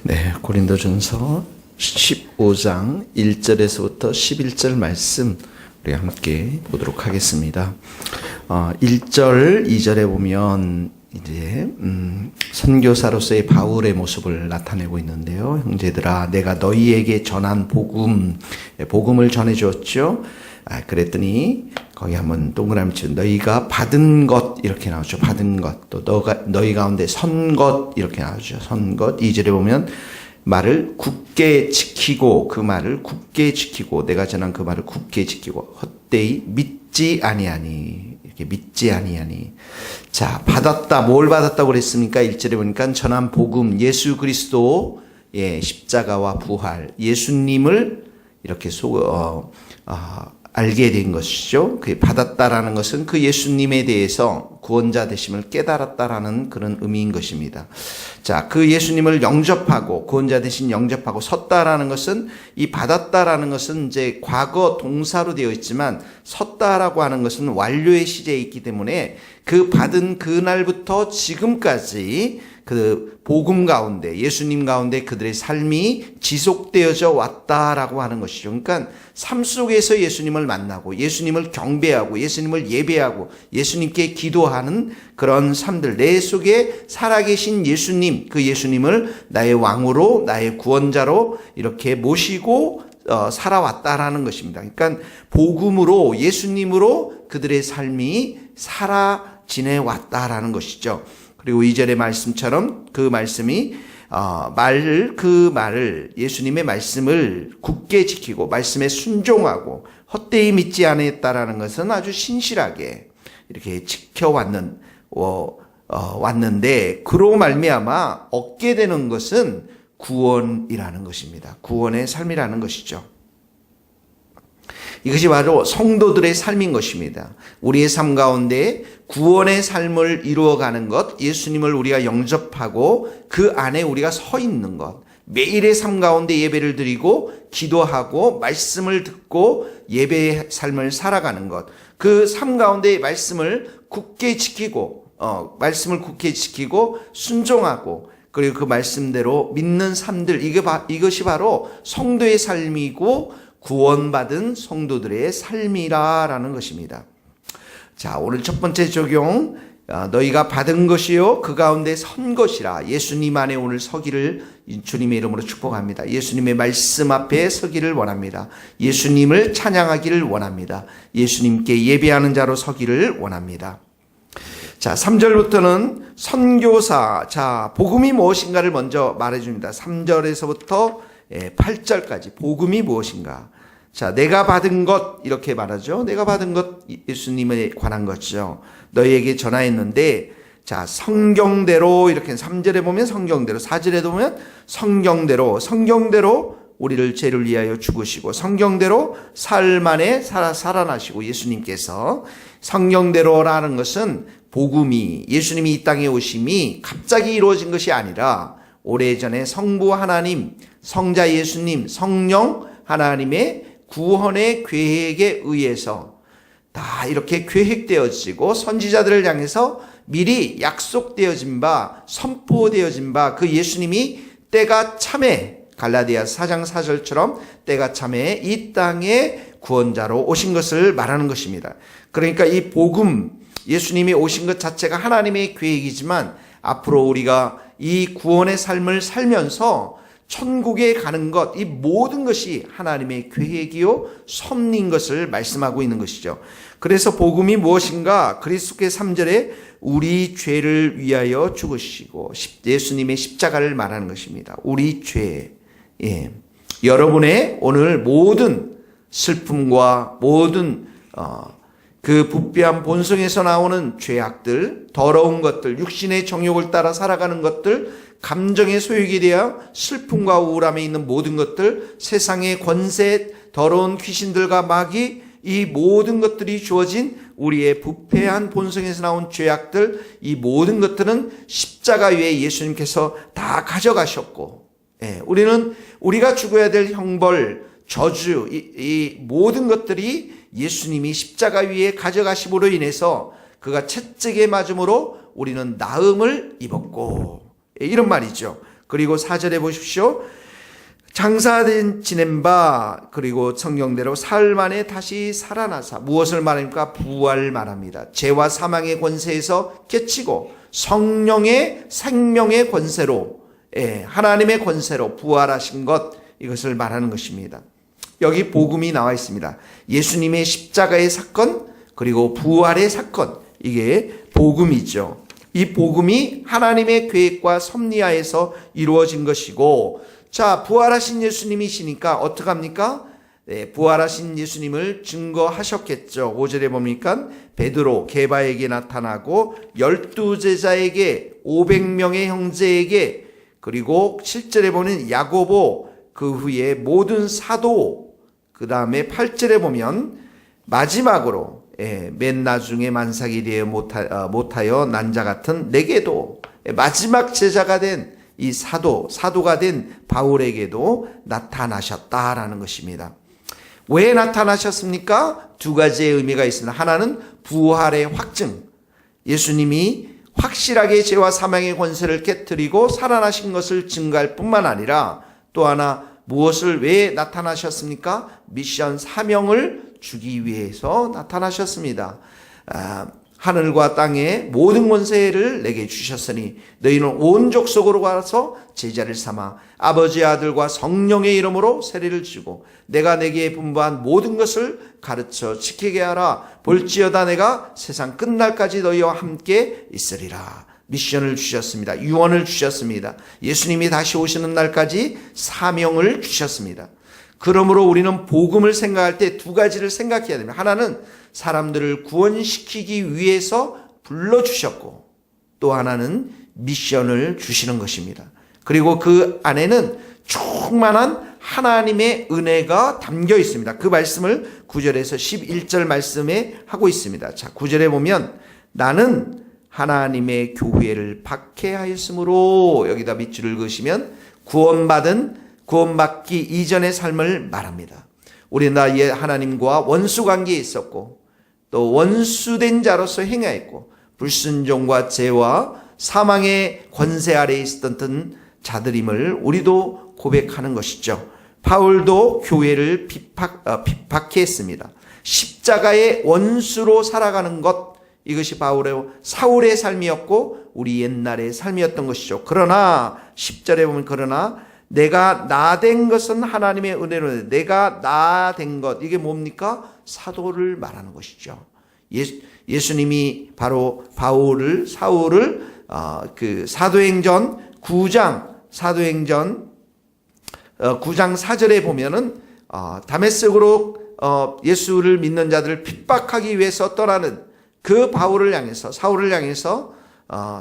네, 고린도전서 15장 1절에서부터 11절 말씀 우리 함께 보도록 하겠습니다. 1절, 2절에 보면 이제 선교사로서의 바울의 모습을 나타내고 있는데요. 형제들아, 내가 너희에게 전한 복음을 전해 주었죠. 그랬더니 거기 한번 동그라미 치고 너희가 받은 것 이렇게 나오죠. 받은 것. 또 너희 가운데 선 것 이렇게 나오죠. 선 것. 2절에 보면 말을 굳게 지키고, 그 말을 굳게 지키고, 내가 전한 그 말을 굳게 지키고, 헛되이 믿지 아니하니, 이렇게 믿지 아니하니. 자, 받았다. 뭘 받았다고 그랬습니까? 1절에 보니까 전한 복음, 예수 그리스도의 십자가와 부활, 예수님을 이렇게 알게 된 것이죠. 그 받았다라는 것은 그 예수님에 대해서 구원자 되심을 깨달았다라는 그런 의미인 것입니다. 자, 그 예수님을 영접하고 구원자 되신 영접하고 섰다라는 것은, 이 받았다라는 것은 이제 과거 동사로 되어 있지만 섰다라고 하는 것은 완료의 시제에 있기 때문에 그 받은 그날부터 지금까지 그 복음 가운데, 예수님 가운데 그들의 삶이 지속되어져 왔다라고 하는 것이죠. 그러니까 삶 속에서 예수님을 만나고, 예수님을 경배하고, 예수님을 예배하고, 예수님께 기도하는 그런 삶들, 내 속에 살아계신 예수님, 그 예수님을 나의 왕으로, 나의 구원자로 이렇게 모시고 살아왔다라는 것입니다. 그러니까 복음으로, 예수님으로 그들의 삶이 살아 지내왔다라는 것이죠. 그리고 2절의 말씀처럼 그 말씀이 예수님의 말씀을 굳게 지키고 말씀에 순종하고 헛되이 믿지 않았다라는 것은 아주 신실하게 이렇게 왔는데, 그로 말미암아 얻게 되는 것은 구원이라는 것입니다. 구원의 삶이라는 것이죠. 이것이 바로 성도들의 삶인 것입니다. 우리의 삶 가운데 구원의 삶을 이루어가는 것, 예수님을 우리가 영접하고 그 안에 우리가 서 있는 것, 매일의 삶 가운데 예배를 드리고 기도하고 말씀을 듣고 예배의 삶을 살아가는 것, 그 삶 가운데 말씀을 굳게 지키고 순종하고, 그리고 그 말씀대로 믿는 삶들, 이것이 바로 성도의 삶이고 구원받은 성도들의 삶이라는 것입니다. 자, 오늘 첫 번째 적용, 너희가 받은 것이요 그 가운데 선 것이라. 예수님 안에 오늘 서기를 주님의 이름으로 축복합니다. 예수님의 말씀 앞에 서기를 원합니다. 예수님을 찬양하기를 원합니다. 예수님께 예배하는 자로 서기를 원합니다. 자, 3절부터는 선교사, 자, 복음이 무엇인가를 먼저 말해줍니다. 3절에서부터 8절까지 복음이 무엇인가. 자, 내가 받은 것 이렇게 말하죠. 내가 받은 것, 예수님에 관한 것이죠. 너희에게 전하였는데, 자, 성경대로, 이렇게 3절에 보면 성경대로, 4절에도 보면 성경대로 우리를 죄를 위하여 죽으시고, 성경대로 삶 안에 살아나시고, 예수님께서 성경대로라는 것은 복음이, 예수님이 이 땅에 오심이 갑자기 이루어진 것이 아니라 오래전에 성부 하나님, 성자 예수님, 성령 하나님의 구원의 계획에 의해서 다 이렇게 계획되어지고 선지자들을 향해서 미리 약속되어진 바, 선포되어진 바, 그 예수님이 때가 참에, 갈라디아 4장 4절처럼 때가 참에 이 땅에 구원자로 오신 것을 말하는 것입니다. 그러니까 이 복음, 예수님이 오신 것 자체가 하나님의 계획이지만 앞으로 우리가 이 구원의 삶을 살면서 천국에 가는 것, 이 모든 것이 하나님의 계획이요 섭리인 것을 말씀하고 있는 것이죠. 그래서 복음이 무엇인가? 그리스도께서 3절에 우리 죄를 위하여 죽으시고, 예수님의 십자가를 말하는 것입니다. 우리 죄. 여러분의 오늘 모든 슬픔과 모든 그 부패한 본성에서 나오는 죄악들, 더러운 것들, 육신의 정욕을 따라 살아가는 것들, 감정의 소욕에 대한 슬픔과 우울함에 있는 모든 것들, 세상의 권세, 더러운 귀신들과 마귀, 이 모든 것들이 주어진 우리의 부패한 본성에서 나온 죄악들, 이 모든 것들은 십자가 위에 예수님께서 다 가져가셨고, 우리가 죽어야 될 형벌, 저주, 이 모든 것들이 예수님이 십자가 위에 가져가심으로 인해서 그가 채찍에 맞음으로 우리는 나음을 입었고, 이런 말이죠. 그리고 4절에 보십시오. 장사된 지낸 바 그리고 성경대로 사흘 만에 다시 살아나사 무엇을 말합니까? 부활 말합니다. 죄와 사망의 권세에서 깨치고 성령의 생명의 권세로 하나님의 권세로 부활하신 것 이것을 말하는 것입니다. 여기 복음이 나와 있습니다. 예수님의 십자가의 사건 그리고 부활의 사건 이게 복음이죠. 이 복음이 하나님의 계획과 섭리하에서 이루어진 것이고 자, 부활하신 예수님이시니까 어떡합니까? 네, 부활하신 예수님을 증거하셨겠죠. 5절에 보니까 베드로, 게바에게 나타나고 12제자에게 500명의 형제에게 그리고 7절에 보면 야고보 그 후에 모든 사도 그 다음에 8절에 보면 마지막으로 맨 나중에 만삭이 되어 못하여 난자 같은 내게도 마지막 제자가 된 이 사도가 된 바울에게도 나타나셨다라는 것입니다. 왜 나타나셨습니까? 두 가지의 의미가 있습니다. 하나는 부활의 확증. 예수님이 확실하게 죄와 사망의 권세를 깨뜨리고 살아나신 것을 증거할 뿐만 아니라 또 하나 무엇을 왜 나타나셨습니까? 미션 사명을 주기 위해서 나타나셨습니다. 하늘과 땅의 모든 권세를 내게 주셨으니 너희는 온 족속으로 가서 제자를 삼아 아버지 아들과 성령의 이름으로 세례를 주고 내가 내게 분부한 모든 것을 가르쳐 지키게 하라. 볼지어다 내가 세상 끝날까지 너희와 함께 있으리라. 미션을 주셨습니다. 유언을 주셨습니다. 예수님이 다시 오시는 날까지 사명을 주셨습니다. 그러므로 우리는 복음을 생각할 때 두 가지를 생각해야 됩니다. 하나는 사람들을 구원시키기 위해서 불러주셨고 또 하나는 미션을 주시는 것입니다. 그리고 그 안에는 충만한 하나님의 은혜가 담겨 있습니다. 그 말씀을 9절에서 11절 말씀에 하고 있습니다. 자, 9절에 보면 나는 하나님의 교회를 박해하였으므로 여기다 밑줄을 그으시면 구원받기 이전의 삶을 말합니다. 우리는 다 하나님과 원수 관계에 있었고 또 원수된 자로서 행하였고 불순종과 죄와 사망의 권세 아래에 있었던 자들임을 우리도 고백하는 것이죠. 바울도 교회를 박해했습니다. 십자가의 원수로 살아가는 것 이것이 사울의 삶이었고 우리 옛날의 삶이었던 것이죠. 그러나 10절에 보면 그러나 내가 나 된 것은 하나님의 은혜로 내가 나 된 것 이게 뭡니까? 사도를 말하는 것이죠. 예수님이 바로 사울을 그 사도행전 9장 4절에 보면은 다메섹으로 예수를 믿는 자들을 핍박하기 위해서 떠나는 그 사울을 향해서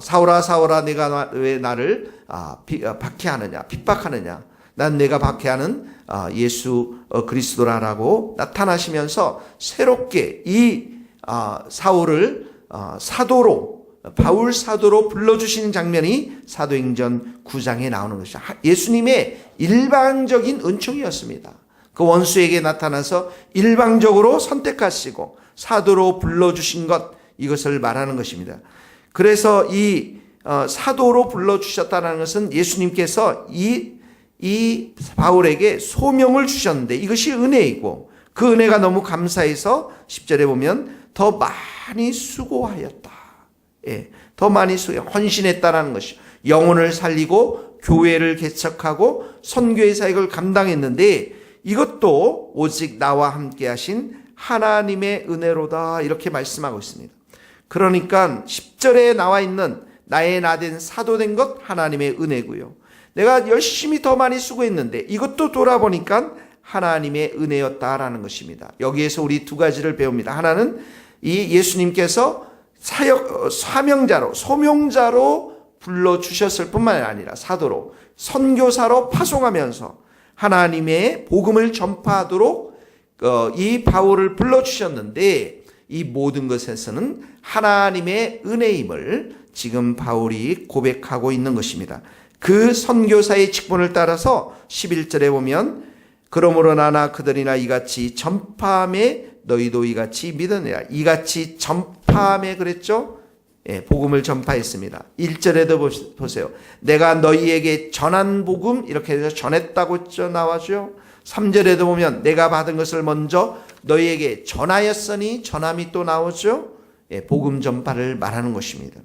사울아 내가 왜 나를 박해하느냐 핍박하느냐 난 내가 박해하는 예수 그리스도라라고 나타나시면서 새롭게 이 사울을 바울 사도로 불러주시는 장면이 사도행전 9장에 나오는 것이죠. 예수님의 일방적인 은총이었습니다. 그 원수에게 나타나서 일방적으로 선택하시고 사도로 불러주신 것 이것을 말하는 것입니다. 그래서 이 사도로 불러주셨다는 것은 예수님께서 이 바울에게 소명을 주셨는데 이것이 은혜이고 그 은혜가 너무 감사해서 10절에 보면 더 많이 수고하였다. 더 많이 헌신했다라는 것이죠. 영혼을 살리고 교회를 개척하고 선교의 사역을 감당했는데 이것도 오직 나와 함께 하신 하나님의 은혜로다 이렇게 말씀하고 있습니다. 그러니까 10절에 나와 있는 나의 나된 사도된 것 하나님의 은혜고요. 내가 열심히 더 많이 수고했는데 이것도 돌아보니까 하나님의 은혜였다라는 것입니다. 여기에서 우리 두 가지를 배웁니다. 하나는 이 예수님께서 소명자로 불러주셨을 뿐만 아니라 사도로 선교사로 파송하면서 하나님의 복음을 전파하도록 이 바울을 불러주셨는데 이 모든 것에서는 하나님의 은혜임을 지금 바울이 고백하고 있는 것입니다. 그 선교사의 직분을 따라서 11절에 보면 그러므로 나나 그들이나 이같이 전파함에 너희도 이같이 믿으니라. 이같이 전파함에 그랬죠. 복음을 전파했습니다. 1절에도 보세요. 내가 너희에게 전한 복음 이렇게 해서 전했다고 나와죠. 3절에도 보면 내가 받은 것을 먼저 너희에게 전하였으니 전함이 또 나오죠. 복음 전파를 말하는 것입니다.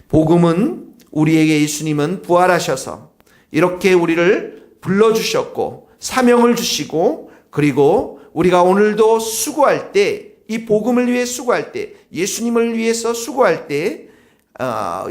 복음은 우리에게 예수님은 부활하셔서 이렇게 우리를 불러주셨고 사명을 주시고 그리고 우리가 오늘도 수고할 때 이 복음을 위해 수고할 때 예수님을 위해서 수고할 때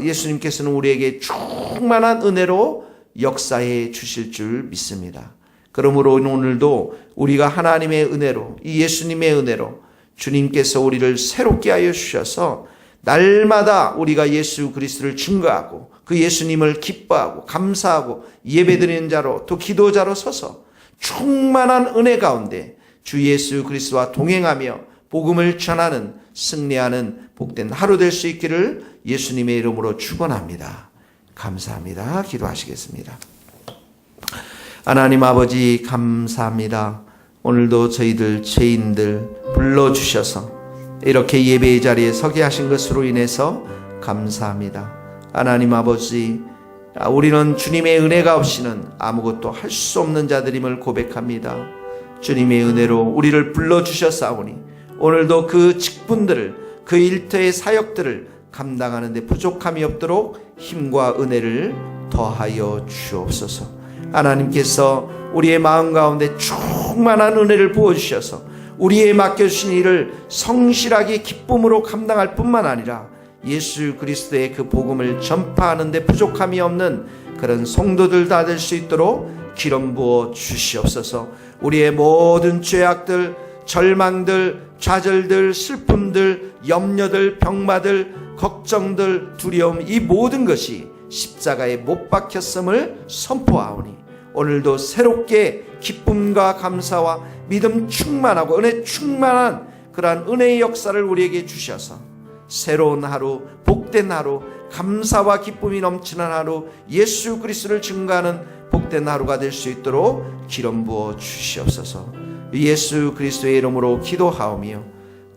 예수님께서는 우리에게 충만한 은혜로 역사해 주실 줄 믿습니다. 그러므로 오늘도 우리가 하나님의 은혜로 이 예수님의 은혜로 주님께서 우리를 새롭게 하여 주셔서 날마다 우리가 예수 그리스도를 증거하고 그 예수님을 기뻐하고 감사하고 예배드리는 자로 또 기도자로 서서 충만한 은혜 가운데 주 예수 그리스도와 동행하며 복음을 전하는 승리하는 복된 하루 될 수 있기를 예수님의 이름으로 축원합니다. 감사합니다. 기도하시겠습니다. 하나님 아버지 감사합니다. 오늘도 저희들 죄인들 불러주셔서 이렇게 예배의 자리에 서게 하신 것으로 인해서 감사합니다. 하나님 아버지 우리는 주님의 은혜가 없이는 아무것도 할 수 없는 자들임을 고백합니다. 주님의 은혜로 우리를 불러주셨사오니 오늘도 그 직분들을 그 일터의 사역들을 감당하는 데 부족함이 없도록 힘과 은혜를 더하여 주옵소서. 하나님께서 우리의 마음 가운데 충만한 은혜를 부어주셔서 우리의 맡겨주신 일을 성실하게 기쁨으로 감당할 뿐만 아니라 예수 그리스도의 그 복음을 전파하는 데 부족함이 없는 그런 성도들 다 될 수 있도록 기름 부어 주시옵소서. 우리의 모든 죄악들, 절망들, 좌절들, 슬픔들, 염려들, 병마들, 걱정들, 두려움 이 모든 것이 십자가에 못 박혔음을 선포하오니 오늘도 새롭게 기쁨과 감사와 믿음 충만하고 은혜 충만한 그러한 은혜의 역사를 우리에게 주셔서 새로운 하루, 복된 하루, 감사와 기쁨이 넘치는 하루, 예수 그리스도를 증거하는 복된 하루가 될 수 있도록 기름 부어 주시옵소서. 예수 그리스도의 이름으로 기도하오며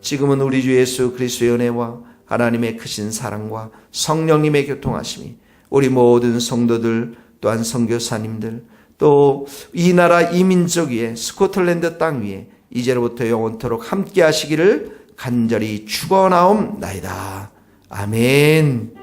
지금은 우리 주 예수 그리스도의 은혜와 하나님의 크신 사랑과 성령님의 교통하심이 우리 모든 성도들 또한 선교사님들 또 이 나라 이민족 위에 스코틀랜드 땅 위에 이제로부터 영원토록 함께 하시기를 간절히 축원하옵나이다. 아멘.